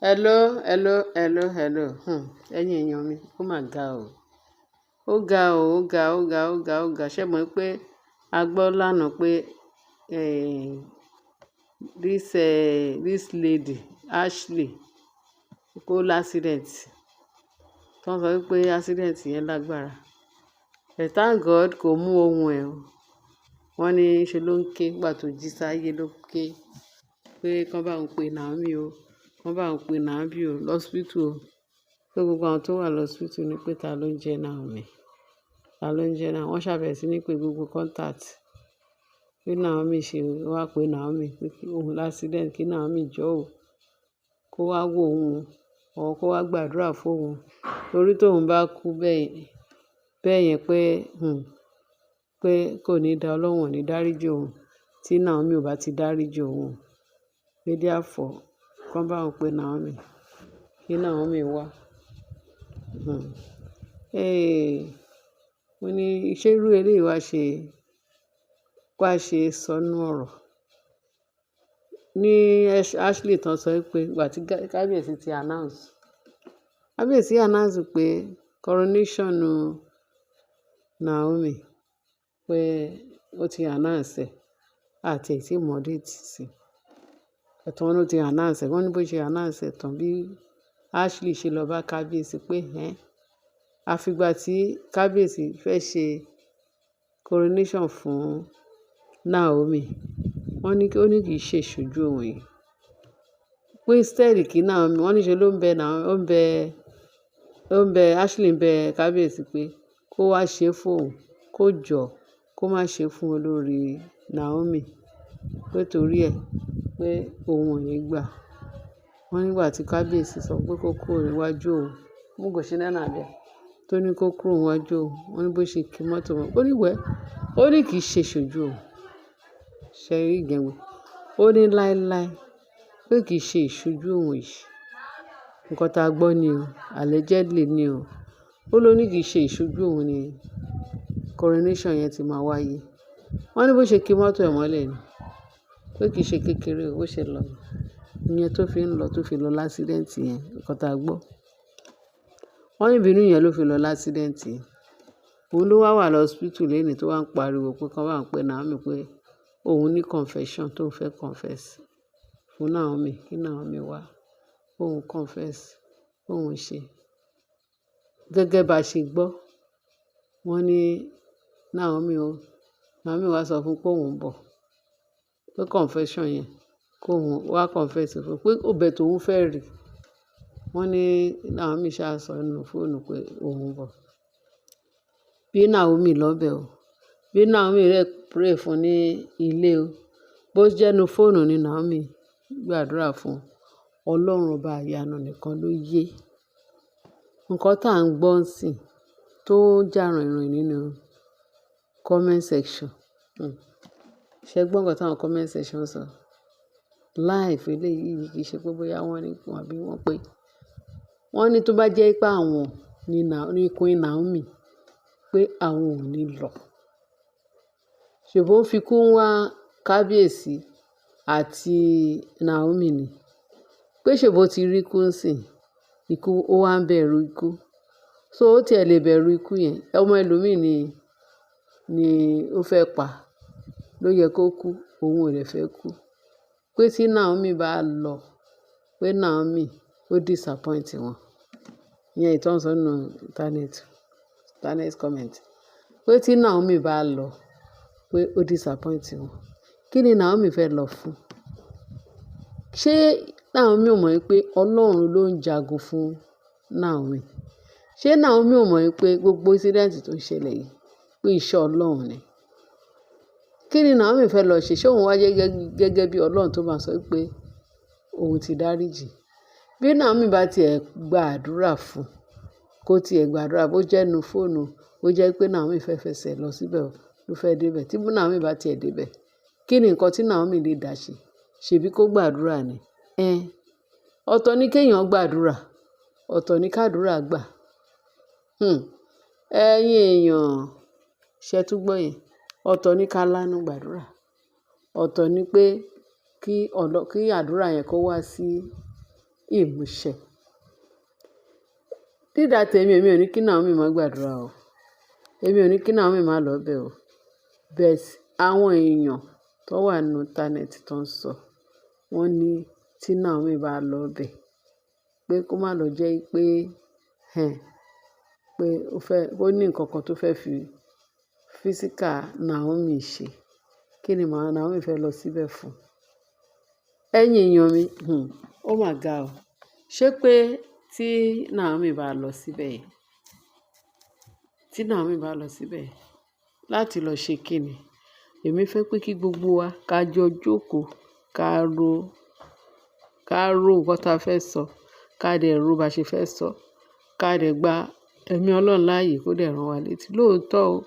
Hello. Ẹ̀yin èèyàn mi, ó mà ga o. Ó ga o, ó ga. Ṣé mọ̀ pé a gbọ́ lánàá pé eh, this lady, Ashley, kó l'accident. Tó ń sọ pé accident yẹn lágbára. But thank God kò mú ohun ẹ̀ o. Wọ́n ní ṣe ló ń ké, nígbà tó jí sáyé ló ké pé kán bá òun pe Naomi o, kán bá òun pe Naomi o lọ́sípítù o. Pé gbogbo àwọn tó wà lọ́sípítù ní pé ta ló ń jẹ́ Naomi. Ta ló ń jẹ́ Naomi. Wọ́n ṣàbẹ̀wò sí ní pé gbogbo contact pé Naomi ṣe wá pé Naomi pé kí òun l'accident kí Naomi jọ́ ò kó wá wò òun o kó wá gbàdúrà fóun. Torí tóun bá kú bẹ́ẹ̀ yẹn pé kò ní da Ọlọ́run ò ní dáríjì òun tí Naomi ò bá ti dáríjì òun. Pé therefore kán bá òun pe Naomi kí Naomi wá. Mo ní ṣé irú eléyìí wá ṣe sọnù ọ̀rọ̀. Ní Ashley tán sọ pé ìgbà tí kábíyèsí ti announce pé coronation Naomi pé ó ti announce ẹ̀ àti èyí tí mọ̀ date sí. Ẹ̀tàn wọn ló ti announce ẹ̀. Wọ́n ní bó ṣe announce ẹ̀ tán bí Ashley ṣe lọ bá kábíyèsí pé àfìgbà tí kábíyèsí fẹ́ ṣe coronation fún Naomi, ó ní kì í ṣe ìṣojú òun yìí. Pé instead kí Naomi, wọ́n ní ṣe ló ń bẹ Ashley ń bẹ kábíyèsí pé kó wá ṣe fóun, kó jọ̀ọ́ kó má ṣe fún olórí Naomi pé torí ẹ̀ pé òun ò ní gbà. Wọ́n nígbà tí kábíyèsí sọ pé kó kúrò níwájú òun, mú gòṣì náà nàbẹ́ tó ní kó kúrò níwájú òun. Wọ́n ní bó ṣe kí mọ́tò wọn. Ó ní kì í ṣe ìṣojú òun. Ṣé rí ìgẹ̀wẹ̀? Ó ní láéláé pé kì í ṣe ìṣojú òun yìí. Nǹkan tá a gbọ́ ni o, allegedly ni o. Ó ló ní kì í ṣe ìṣojú òun ni coronation yẹn ti máa wáyé. Wọ́n ní bó ṣe kí mọ́tò ẹ̀ mọ́lẹ̀ ni pé kì í ṣe kékeré o, bó ṣe lọ ìyẹn tó fi lọ l'accident yẹn. Nǹkan tá a gbọ́. Wọ́n ní ìbínú yẹn ló fi lọ l'accident yẹn. Òun ló wà lọ́sípítù lénìí tó wá ń pariwo pé kán bá òun pe Naomi pé òun ní confession tóun fẹ́ confess fún Naomi kí Naomi wá òun confess òun ṣe. Gẹ́gẹ́ bá a ṣe gbọ́, wọ́n ní Naomi wá sọ fún pé òun ń bọ̀ pé confession yẹn kóun wá confess fún pé òbẹ̀ tóun fẹ́ rí. Wọ́n ní Naomi ṣáà sọ nínú fóònù pé òun ń bọ̀. Bí Naomi lọ́bẹ̀ o, bí Naomi rẹ̀ pray fún ní ilé o, bó jẹ́nu fóònù ni Naomi gbàdúrà fún. Ọlọ́run ọba ìyanu nìkan ló yé. Nǹkan tá à ń gbọ́ ń sìn tó jà rìnrìn nínú comment section. Ṣé gbọ́ nǹkan táwọn comment section sọ? Live eléyìí kì í ṣe pé bóyá wọ́n ní àbí wọ́n pé. Wọ́n ní tó bá jẹ́ pé àwọn ní Queen Naomi pé àwọn ò ní lọ. Ṣèbó ń fi kún wá kábíyèsí àti Naomi ni. Pé ṣèbó ti rí kú ń sìn, ikú ó wá ń bẹ̀rù ikú. So ó tiẹ̀ lè bẹ̀rù ikú yẹn. Ọmọ ẹlòmíì ni ó fẹ́ pa ló yẹ kó kú, òun ò lè fẹ́ kú. Pé tí Naomi bá lọ, pé Naomi ó disappoint wọn. Ìyẹn ìtàn sọ nínú internet comment. Pé tí Naomi bá lọ, pé ó disappoint wọn. Kí ni Naomi fẹ́ lọ fún? Ṣé Naomi ò mọ̀ pé Ọlọ́run ló ń jagun fún Naomi? Ṣé Naomi ò mọ̀ pé gbogbo incident tó ń ṣẹlẹ̀ yìí pé iṣẹ́ Ọlọ́run ni? Kí ni Naomi fẹ́ lọ ṣe? Ṣé òun wá gẹ́gẹ́ bí Ọlọ́run tó máa sọ pé òun ti dáríjì? Bí Naomi bá tiẹ̀ gba àdúrà fún, kó tiẹ̀ gbàdúrà bó jẹ́ nu fóònù, bó jẹ́ pé Naomi fẹ́ fẹsẹ̀ lọ síbẹ̀ ló fẹ́ débẹ̀. Tí Naomi bá tiẹ̀ débẹ̀, kí ni nǹkan tí Naomi lè dá ṣe? Ṣèbí kó gbàdúrà ni? Ọ̀tọ̀ ni kéèyàn gbàdúrà, ọ̀tọ̀ ni kádúrà gbà. Ẹ̀yin èèyàn ṣẹ tún gbọ́ yẹn. Ọ̀tọ̀ ni ká lánú gbàdúrà. Ọ̀tọ̀ ni pé kí àdúrà yẹn kó wá sí ìmúṣẹ. Dídà tèmi, èmi ò ní kí Naomi má gbàdúrà o. Èmi ò ní kí Naomi má lọ bẹ̀ o. But àwọn èèyàn tó wà nínú íńtánẹ́ẹ̀tì tó ń sọ, wọ́n ní tí Naomi bá lọ bẹ̀, pé kó má lọ jẹ́ pé ó ní nǹkan kan tó fẹ́ fi físíkà Naomi ṣe. Kí ni Naomi fẹ́ lọ síbẹ̀ fún? Ẹ̀yin èèyàn mi, ó mà ga o. Ṣé pé tí Naomi bá lọ síbẹ̀ láti lọ ṣe kí ni? Èmi fẹ́ pé kí gbogbo wa ká jọ jókòó, ká ro nǹkan tá a fẹ́ sọ, ká dẹ̀ ro bá ṣe fẹ́ sọ, ká dẹ̀ gba ẹ̀mí Ọlọ́run láàyè kó dẹ̀ rán wa létí. Lóòótọ́ o,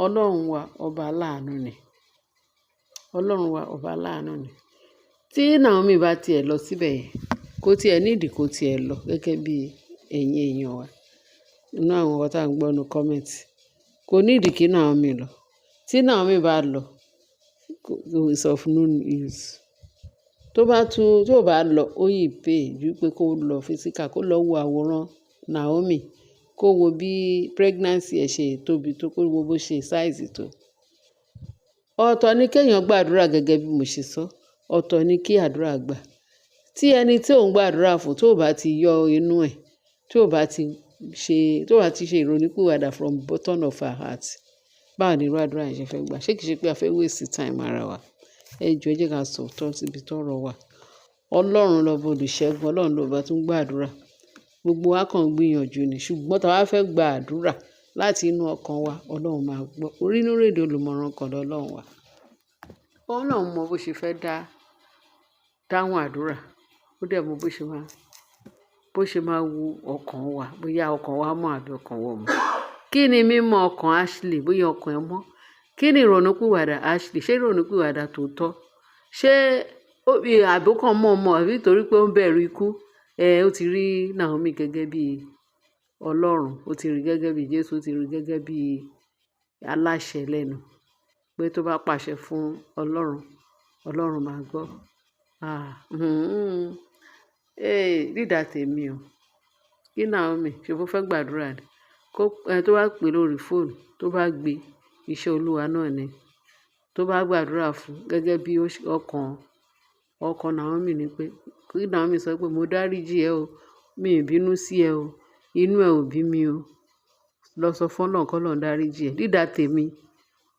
Ọlọ́run wa ọba aláàánú ni. Ọlọ́run wa ọba aláàánú ni. Tí Naomi bá tiẹ̀ lọ síbẹ̀ yẹn, kó tiẹ̀ nídìí kó tiẹ̀ lọ gẹ́gẹ́ bí ẹ̀yin èèyàn wa. Inú àwọn nǹkan tá à ń gbọ́ nínú kọ́mẹ̀ntì. Kò nídìí kí Naomi lọ. Tí Naomi bá lọ, is of no use. Tó bá lọ, ó yìí pé ju pé kó lọ físíkà, kó lọ wo àwòrán Naomi, kó wo bí pregnancy ẹ̀ ṣe tóbi tó, kó wo bó ṣe size tó. Ọ̀tọ̀ ni kéèyàn gbàdúrà gẹ́gẹ́ bí mo ṣe sọ. Ọ̀tọ̀ ni kí àdúrà gbà. Tí ẹni tí ò ń gbàdúrà fún tó bá ti yọ inú ẹ̀, tó bá ti ṣe ìrònúpìwàdà from bottom of her heart, báwo ni irú àdúrà yẹn ṣe fẹ́ gbà? Ṣé kìí ṣe pé a fẹ́ waste time ara wa? Ẹ jọ̀ọ́, ẹ jẹ́ ká sọ òótọ́ síbi tọ́rọ̀ wà. Ọlọ́run lọba olùṣẹ́gun, Ọlọ́run lọba tó ń gbàdúrà. Gbogbo wa kàn gbìyànjú ni, ṣùgbọ́n tá a bá fẹ́ gba àdúrà láti inú ọkàn wa, Ọlọ́run máa gbọ́. Orínúrèdè olùmọ̀ràn kan lọ́lọ́run wa. Ọlọ́run mọ bó ṣe fẹ́ dáhùn àdúrà. Ó dẹ̀ mọ bó ṣe máa wu ọkàn wa, bóyá ọkàn wa mọ́ àbí ọkàn wa ò mọ́. Kí ni mímọ́ ọkàn Ashley? Bóyá ọkàn ẹ mọ́. Kí ni ìrònúpìwàdà Ashley? Ṣé ìrònúpìwàdà tòótọ́? Ṣé àbíkàn mọ̀ àbí torí pé ó ń bẹ̀rù ikú? Ó ti rí Naomi gẹ́gẹ́ bí Ọlọ́run, ó ti rí gẹ́gẹ́ bí Jésù, ó ti rí gẹ́gẹ́ bí aláṣẹ lẹ́nu. Pé tó bá pàṣẹ fún Ọlọ́run, Ọlọ́run máa gbọ́. Dídà tèmi o. Kí Naomi ṣe bó fẹ́ gbàdúrà ni? Tó bá pè lórí fóònù, tó bá gbé, iṣẹ́ Olúwa náà ni. Tó bá gbàdúrà fún gẹ́gẹ́ bí ọkàn Naomi ni pé kí Naomi sọ pé mo dáríjì ẹ o, mi ì bínú sí ẹ o, inú ẹ ò bí mi o. Lọ sọ fún Ọlọ́run k'Ọlọ́run dáríjì ẹ. Dídà tèmi,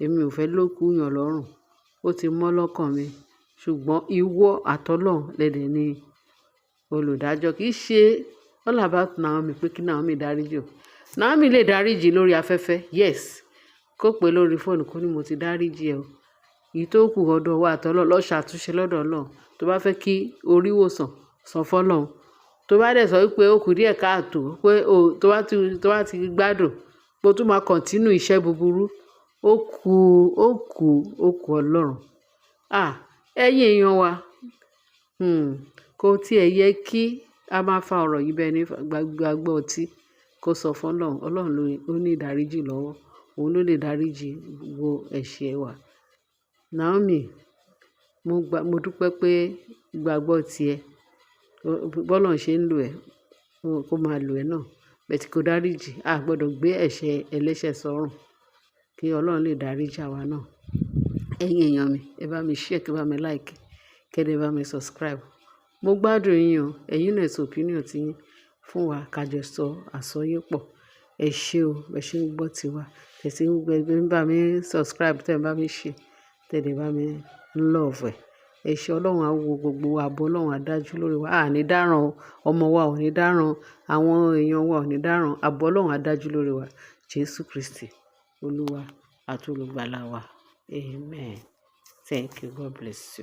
èmi ò fẹ́ lókù yàn lọ́rùn. Ó ti mọ́ lọ́kàn mi. Ṣùgbọ́n ìwọ àt'Ọlọ́run lẹdẹ̀ ni olùdájọ́. Kì í ṣe all about Naomi pé kí Naomi dáríjì o. Naomi lè dáríjì lórí afẹ́fẹ́, yes. Kó pè lórí fóònù kó ní mo ti dáríjì ẹ o. Èyí tó kù ọ̀dọ̀ wa àt'Ọlọ́run, lọ ṣàtúnṣe lọ́dọ̀ Ọlọ́run. Tó bá fẹ́ kí orí wòsàn, sọ f'Ọlọ́run. Tó bá dẹ̀ sọ wípé ó kù díẹ̀ káàtó, pé tó bá ti gbádùn, pé ó tún máa continue iṣẹ́ búburú, ó kù Ọlọ́run. Ẹ̀yin èèyàn wa, kò tiẹ̀ yẹ kí a máa fa ọ̀rọ̀ yìí bẹ́ẹ̀ ní gbàgbọ́ ọtí. Kó sọ fún Ọlọ́run. Ọlọ́run ló ní ìdáríjì lọ́wọ́. Òun ló lè dáríjì gbogbo ẹ̀ṣẹ̀ wa. Naomi, mo dúpẹ́ pé ìgbàgbọ́ tiẹ̀, b'Ọlọ́run ṣe ń lò ẹ́, kó máa lò ẹ́ náà. Bẹ̀tì kó dáríjì. A gbọdọ̀ gbé ẹ̀ṣẹ̀ ẹlẹ́ṣẹ̀ sọ́rùn. Kí Ọlọ́run lè dáríjì àwa náà. Ẹ̀yin èèyàn mi, ẹ bá mi share, kí ẹ bá mi like, kí ẹ bá mi subscribe. Mo gbádùn yín o. Ẹ̀yin náà sọ opinion tí yín fún wa ká jọ sọ àsọyépọ̀. Ẹ ṣé o, ẹ ṣé ń gbọ́ tiwa. Ẹ sì ń bá mi subscribe, tẹ́ ẹ bá mi share, tẹ́ ẹ bá mi love ẹ̀. Ẹ ṣé, Ọlọ́run á wo gbogbo ààbò Ọlọ́run á dájú lórí wa. A ní dáràn o. Ọmọ wa ò ní dáràn. Àwọn èèyàn wa ò ní dáràn. Ààbò Ọlọ́run á dájú lórí wa. Jésù Kristi, Olúwa àti olùgbàlà wa. Amen. Thank you. God bless you.